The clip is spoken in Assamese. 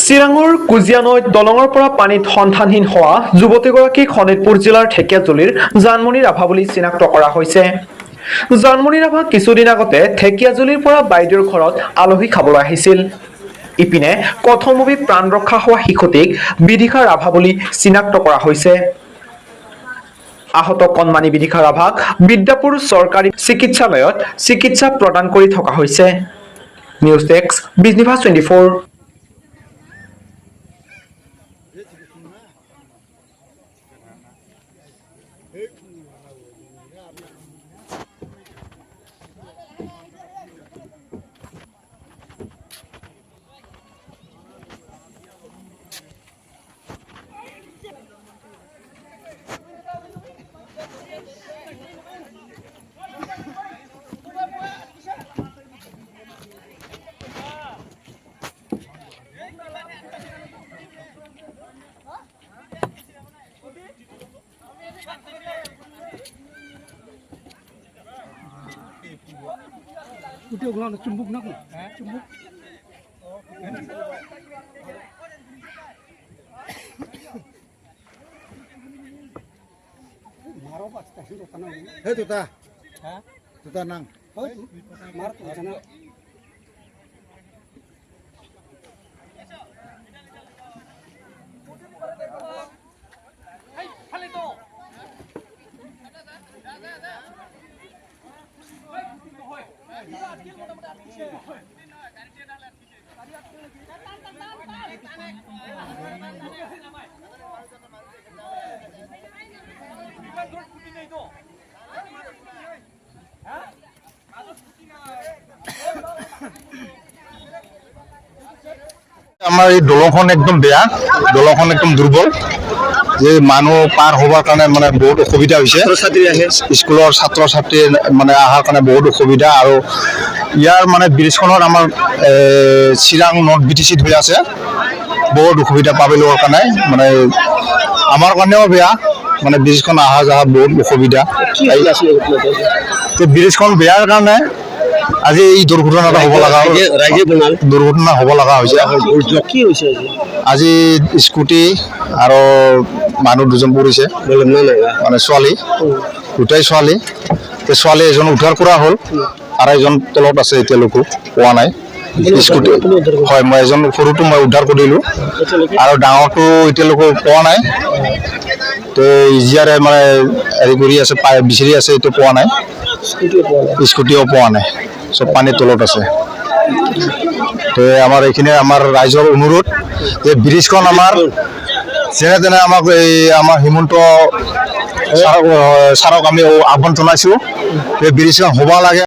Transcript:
চিৰাঙৰ কুজিয়ানৈত দলঙৰ পৰা পানীত সন্ধানহীন হোৱা যুৱতীগৰাকীক শোণিতপুৰ জিলাৰ ঢেকিয়াজুলিৰ জানমণি ৰাভা বুলি চিনাক্ত কৰা হৈছে। জানমণি ৰাভা কিছুদিন আগতে ঢেকিয়াজুলিৰ পৰা বাইদেউৰ ঘৰত আলহী খাবলৈ আহিছিল। ইপিনে কথমপি প্ৰাণ ৰক্ষা হোৱা শিশুটিক বিদিশা ৰাভা বুলি চিনাক্ত কৰা হৈছে। আহত কণমানি বিদিশা ৰাভাক বিদ্যাপুৰ চৰকাৰী চিকিৎসালয়ত চিকিৎসা প্ৰদান কৰি থকা হৈছে। নিউজ ডেস্ক বিজনিভা 24। Udah ulang cumbuk nak, cumbuk. Marah pas kasih tu tanah. Hei tuta, tuta nang. Marah tu sana. আমাৰ এই দলংখন একদম বেয়া, দলংখন একদম দুৰ্বল, যে মানুহ পাৰ হবৰ কাৰণে মানে বহুত অসুবিধা হৈছে। স্কুলৰ ছাত্ৰ ছাত্ৰী মানে অহাৰ কাৰণে বহুত অসুবিধা, আৰু ইয়াৰ মানে ব্ৰিজখনত আমাৰ চিৰাং নৰ্থ BTC হৈ আছে, বহুত অসুবিধা পাব্লিকৰ কাৰণে, মানে আমাৰ কাৰণেও বেয়া, মানে ব্ৰিজখন অহা যোৱা বহুত অসুবিধা। ব্ৰিজখন বেয়াৰ কাৰণে আজি এই দুৰ্ঘটনাটা হ'ব লগা দুৰ্ঘটনা হ'ব লগা হৈছে। আজি স্কুটি আৰু মানুহ দুজন পৰিছে, মানে ছোৱালী, দুটাই ছোৱালী। ছোৱালী এজন উদ্ধাৰ কৰা হ'ল আৰু এজন তলত আছে, এতিয়ালৈকে পোৱা নাই। স্কুটি হয়, মই এজন সৰুটো মই উদ্ধাৰ কৰিলোঁ আৰু ডাঙৰটো এতিয়ালৈকে পোৱা নাই। তো ইজিয়াৰে মানে হেৰি কৰি আছে, বিচাৰি আছে, এইটো পোৱা নাই, স্কুটিও পোৱা নাই, চব পানীৰ তলত আছে। তো আমাৰ এইখিনি আমাৰ ৰাইজৰ অনুৰোধ যে ব্ৰিজখন আমাৰ যেনে তেনে আমাক এই আমাৰ হিমন্ত ছাৰক আমি আহ্বান জনাইছোঁ যে ব্ৰিজখন হ'ব লাগে।